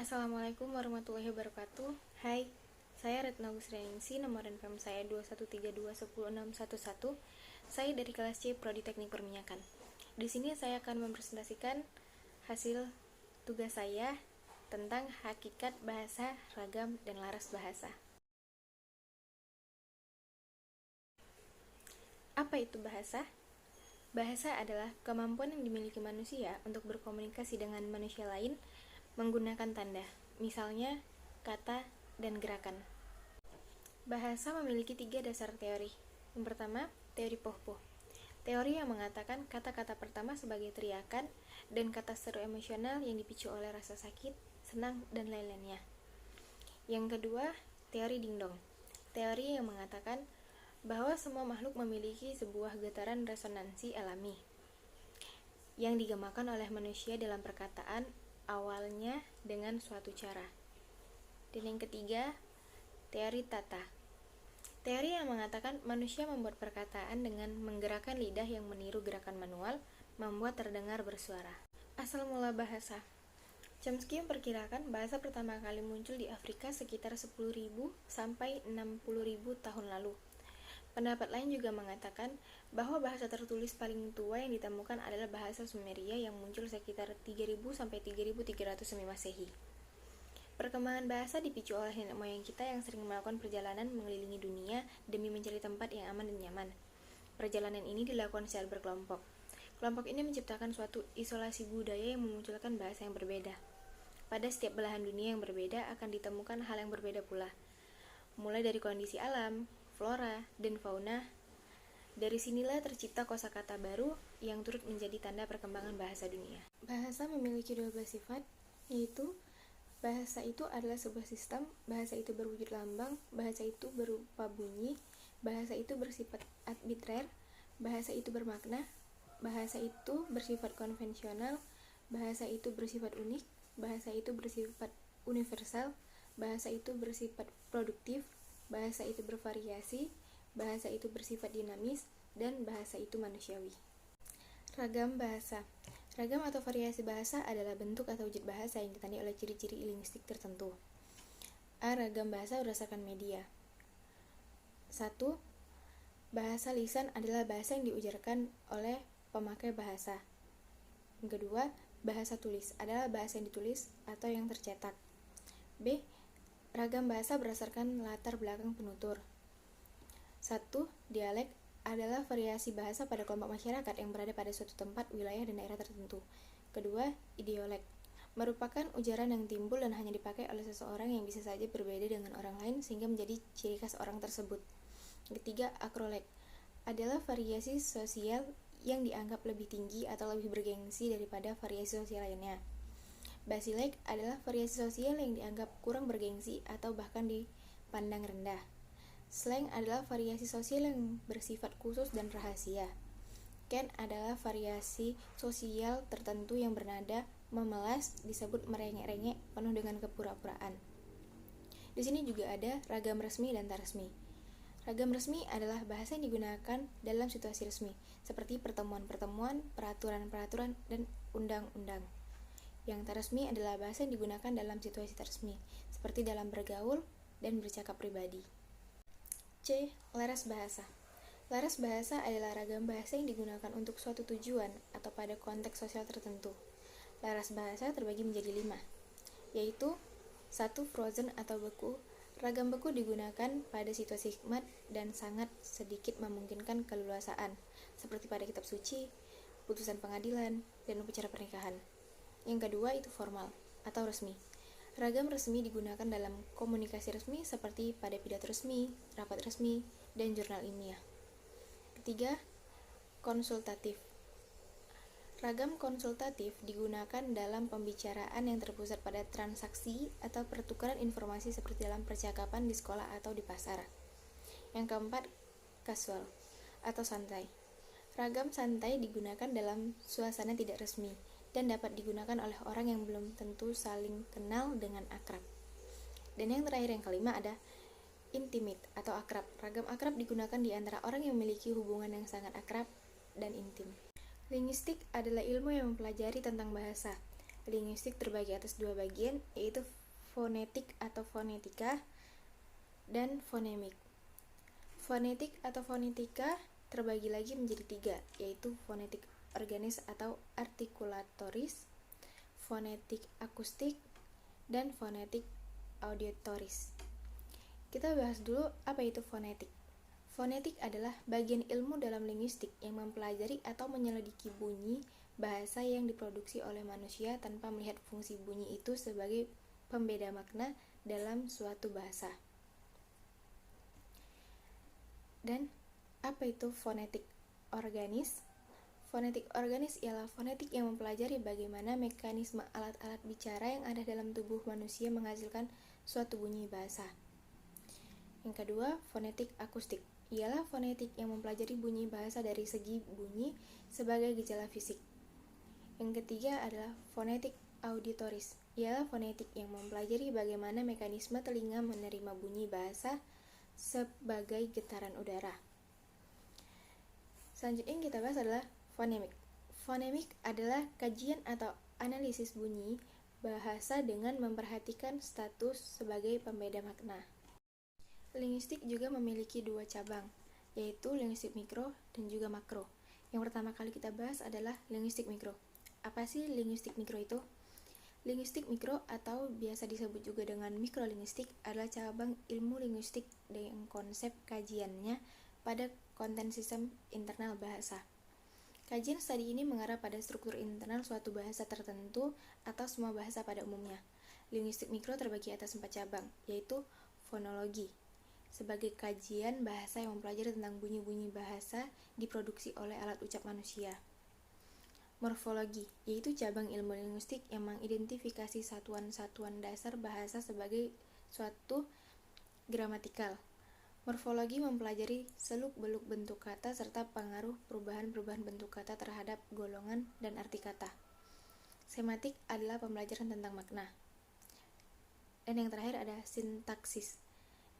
Assalamualaikum warahmatullahi wabarakatuh. Hai, saya Retno Gusrianingsi, nomor NPM saya 213210611. Saya dari kelas C Prodi Teknik Perminyakan. Di sini saya akan mempresentasikan hasil tugas saya tentang hakikat bahasa, ragam, dan laras bahasa. Apa itu bahasa? Bahasa adalah kemampuan yang dimiliki manusia untuk berkomunikasi dengan manusia lain menggunakan tanda, misalnya kata dan gerakan. Bahasa memiliki 3 dasar teori. Yang pertama, teori pohpoh. Teori yang mengatakan kata-kata pertama sebagai teriakan dan kata seru emosional yang dipicu oleh rasa sakit, senang, dan lain-lainnya. Yang kedua, teori dingdong. Teori yang mengatakan bahwa semua makhluk memiliki sebuah getaran resonansi alami yang digemakan oleh manusia dalam perkataan, awalnya dengan suatu cara. Dan yang ketiga, teori tata. Teori yang mengatakan manusia membuat perkataan dengan menggerakkan lidah yang meniru gerakan manual, membuat terdengar bersuara. Asal mula bahasa. Chomsky memperkirakan bahasa pertama kali muncul di Afrika sekitar 10.000 sampai 60.000 tahun lalu. Pendapat lain juga mengatakan bahwa bahasa tertulis paling tua yang ditemukan adalah bahasa Sumeria yang muncul sekitar 3000 sampai 3300 sebelum Masehi. Perkembangan bahasa dipicu oleh nenek moyang kita yang sering melakukan perjalanan mengelilingi dunia demi mencari tempat yang aman dan nyaman. Perjalanan ini dilakukan secara berkelompok. Kelompok ini menciptakan suatu isolasi budaya yang memunculkan bahasa yang berbeda. Pada setiap belahan dunia yang berbeda akan ditemukan hal yang berbeda pula. Mulai dari kondisi alam, flora, dan fauna. Dari sinilah tercipta kosakata baru yang turut menjadi tanda perkembangan bahasa dunia. Bahasa memiliki 12 sifat, yaitu bahasa itu adalah sebuah sistem, bahasa itu berwujud lambang, bahasa itu berupa bunyi, bahasa itu bersifat arbitrer, bahasa itu bermakna, bahasa itu bersifat konvensional, bahasa itu bersifat unik, bahasa itu bersifat universal, bahasa itu bersifat produktif, bahasa itu bervariasi, bahasa itu bersifat dinamis, dan bahasa itu manusiawi. Ragam bahasa. Ragam atau variasi bahasa adalah bentuk atau wujud bahasa yang ditandai oleh ciri-ciri linguistik tertentu. A. Ragam bahasa berdasarkan media. 1. Bahasa lisan adalah bahasa yang diujarkan oleh pemakai bahasa. Yang kedua, bahasa tulis adalah bahasa yang ditulis atau yang tercetak. B. Ragam bahasa berdasarkan latar belakang penutur. 1. Dialek adalah variasi bahasa pada kelompok masyarakat yang berada pada suatu tempat, wilayah, dan daerah tertentu. Kedua, idiolek merupakan ujaran yang timbul dan hanya dipakai oleh seseorang yang bisa saja berbeda dengan orang lain sehingga menjadi ciri khas orang tersebut. Ketiga, akrolek adalah variasi sosial yang dianggap lebih tinggi atau lebih bergengsi daripada variasi sosial lainnya. Basilek adalah variasi sosial yang dianggap kurang bergengsi atau bahkan dipandang rendah. Slang adalah variasi sosial yang bersifat khusus dan rahasia. Ken adalah variasi sosial tertentu yang bernada memelas, disebut merengek-rengek, penuh dengan kepura-puraan. Di sini juga ada ragam resmi dan tak resmi. Ragam resmi adalah bahasa yang digunakan dalam situasi resmi, seperti pertemuan-pertemuan, peraturan-peraturan, dan undang-undang. Yang tak resmi adalah bahasa yang digunakan dalam situasi tak resmi, seperti dalam bergaul dan bercakap pribadi. C. Laras bahasa. Laras bahasa adalah ragam bahasa yang digunakan untuk suatu tujuan atau pada konteks sosial tertentu. Laras bahasa terbagi menjadi 5, yaitu 1. Frozen atau beku. Ragam beku digunakan pada situasi hikmat dan sangat sedikit memungkinkan keleluasaan, seperti pada kitab suci, putusan pengadilan, dan upacara pernikahan. Yang kedua itu formal atau resmi. Ragam resmi digunakan dalam komunikasi resmi seperti pada pidato resmi, rapat resmi, dan jurnal ilmiah. Ketiga, konsultatif. Ragam konsultatif digunakan dalam pembicaraan yang terpusat pada transaksi atau pertukaran informasi seperti dalam percakapan di sekolah atau di pasar. Yang keempat, kasual atau santai. Ragam santai digunakan dalam suasana tidak resmi dan dapat digunakan oleh orang yang belum tentu saling kenal dengan akrab. Dan yang terakhir, yang kelima, ada intimate atau akrab. Ragam akrab digunakan di antara orang yang memiliki hubungan yang sangat akrab dan intim. Linguistik adalah ilmu yang mempelajari tentang bahasa. linguistik terbagi atas dua bagian, yaitu fonetik atau fonetika dan fonemik. Fonetik atau fonetika terbagi lagi menjadi tiga, yaitu fonetik organis atau artikulatoris, fonetik akustik, dan fonetik auditoris. Kita bahas dulu apa itu fonetik. Fonetik adalah bagian ilmu dalam linguistik yang mempelajari atau menyelidiki bunyi bahasa yang diproduksi oleh manusia tanpa melihat fungsi bunyi itu sebagai pembeda makna dalam suatu bahasa. Dan apa itu fonetik organis? Fonetik organis ialah fonetik yang mempelajari bagaimana mekanisme alat-alat bicara yang ada dalam tubuh manusia menghasilkan suatu bunyi bahasa. Yang kedua, fonetik akustik ialah fonetik yang mempelajari bunyi bahasa dari segi bunyi sebagai gejala fisik. Yang ketiga adalah fonetik auditoris, ialah fonetik yang mempelajari bagaimana mekanisme telinga menerima bunyi bahasa sebagai getaran udara. Selanjutnya yang kita bahas adalah fonemik. Fonemik adalah kajian atau analisis bunyi bahasa dengan memperhatikan status sebagai pembeda makna. Linguistik juga memiliki dua cabang, yaitu linguistik mikro dan juga makro. Yang pertama kali kita bahas adalah linguistik mikro. Apa sih linguistik mikro itu? Linguistik mikro atau biasa disebut juga dengan mikrolinguistik adalah cabang ilmu linguistik dengan konsep kajiannya pada konten sistem internal bahasa. Kajian studi ini mengarah pada struktur internal suatu bahasa tertentu atau semua bahasa pada umumnya. Linguistik mikro terbagi atas 4 cabang, yaitu fonologi, sebagai kajian bahasa yang mempelajari tentang bunyi-bunyi bahasa diproduksi oleh alat ucap manusia. Morfologi, yaitu cabang ilmu linguistik yang mengidentifikasi satuan-satuan dasar bahasa sebagai suatu gramatikal. Morfologi mempelajari seluk-beluk bentuk kata serta pengaruh perubahan-perubahan bentuk kata terhadap golongan dan arti kata. Semantik adalah pembelajaran tentang makna. Dan yang terakhir ada sintaksis,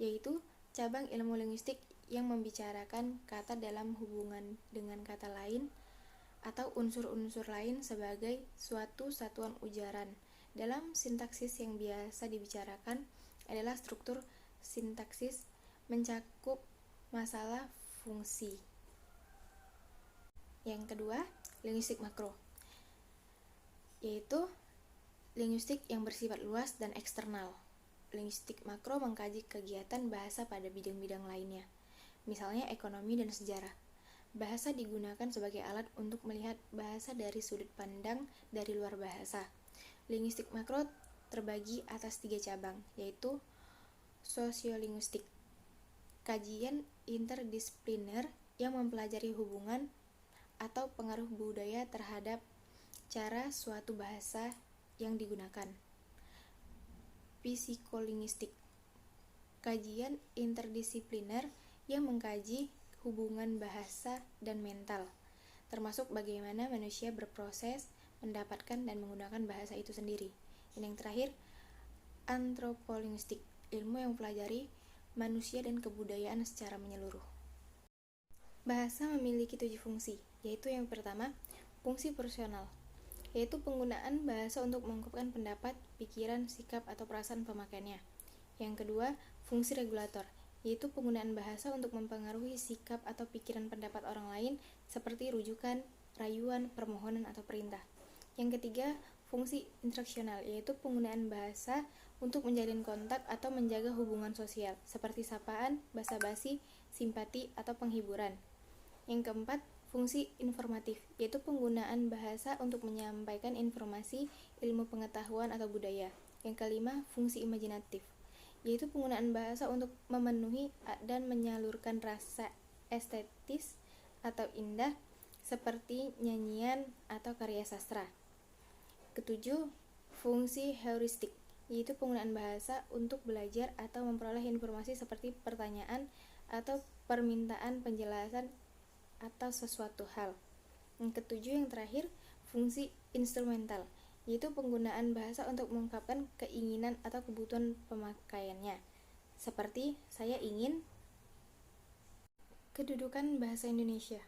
yaitu cabang ilmu linguistik yang membicarakan kata dalam hubungan dengan kata lain atau unsur-unsur lain sebagai suatu satuan ujaran. Dalam sintaksis yang biasa dibicarakan adalah struktur sintaksis mencakup masalah fungsi. Yang kedua, linguistik makro, yaitu linguistik yang bersifat luas dan eksternal. Linguistik makro mengkaji kegiatan bahasa pada bidang-bidang lainnya, misalnya ekonomi dan sejarah. Bahasa digunakan sebagai alat untuk melihat bahasa dari sudut pandang dari luar bahasa. Linguistik makro terbagi atas 3 cabang, yaitu sosiolinguistik, kajian interdisipliner yang mempelajari hubungan atau pengaruh budaya terhadap cara suatu bahasa yang digunakan. Psikolinguistik, kajian interdisipliner yang mengkaji hubungan bahasa dan mental, termasuk bagaimana manusia berproses, mendapatkan dan menggunakan bahasa itu sendiri. Dan yang terakhir, antropolinguistik, ilmu yang mempelajari manusia dan kebudayaan secara menyeluruh. Bahasa memiliki 7 fungsi, yaitu yang pertama, fungsi personal, yaitu penggunaan bahasa untuk mengungkapkan pendapat, pikiran, sikap, atau perasaan pemakainya. Yang kedua, fungsi regulator, yaitu penggunaan bahasa untuk mempengaruhi sikap atau pikiran pendapat orang lain seperti rujukan, rayuan, permohonan, atau perintah. Yang ketiga, fungsi instruksional, yaitu penggunaan bahasa untuk menjalin kontak atau menjaga hubungan sosial seperti sapaan, basa-basi, simpati, atau penghiburan. Yang keempat, fungsi informatif, yaitu penggunaan bahasa untuk menyampaikan informasi, ilmu pengetahuan, atau budaya. Yang kelima, fungsi imajinatif, yaitu penggunaan bahasa untuk memenuhi dan menyalurkan rasa estetis atau indah seperti nyanyian atau karya sastra. Ketujuh, fungsi heuristik, yaitu penggunaan bahasa untuk belajar atau memperoleh informasi seperti pertanyaan atau permintaan penjelasan atau sesuatu hal. Yang ketujuh, yang terakhir, fungsi instrumental, yaitu penggunaan bahasa untuk mengungkapkan keinginan atau kebutuhan pemakaiannya. Seperti saya ingin. Kedudukan bahasa Indonesia.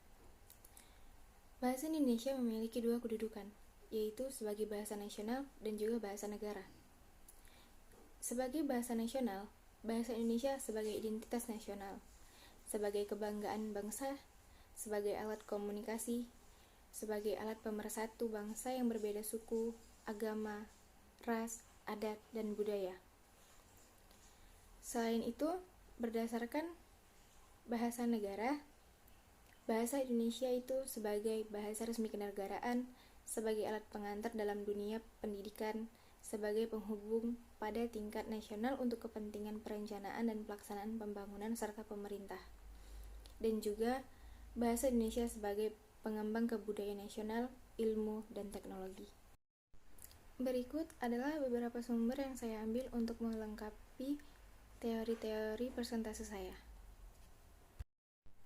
Bahasa Indonesia memiliki 2 kedudukan, yaitu sebagai bahasa nasional dan juga bahasa negara. Sebagai bahasa nasional, bahasa Indonesia sebagai identitas nasional, sebagai kebanggaan bangsa, sebagai alat komunikasi, sebagai alat pemersatu bangsa yang berbeda suku, agama, ras, adat, dan budaya. Selain itu, berdasarkan bahasa negara, bahasa Indonesia itu sebagai bahasa resmi kenegaraan, sebagai alat pengantar dalam dunia pendidikan, sebagai penghubung pada tingkat nasional untuk kepentingan perencanaan dan pelaksanaan pembangunan serta pemerintah. Dan juga bahasa Indonesia sebagai pengembang kebudayaan nasional, ilmu, dan teknologi. Berikut adalah beberapa sumber yang saya ambil untuk melengkapi teori-teori persentase saya.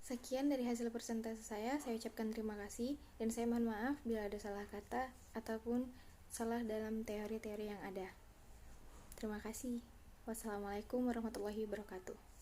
Sekian dari hasil persentase saya ucapkan terima kasih, dan saya mohon maaf bila ada salah kata ataupun salah dalam teori-teori yang ada. Terima kasih. Wassalamualaikum warahmatullahi wabarakatuh.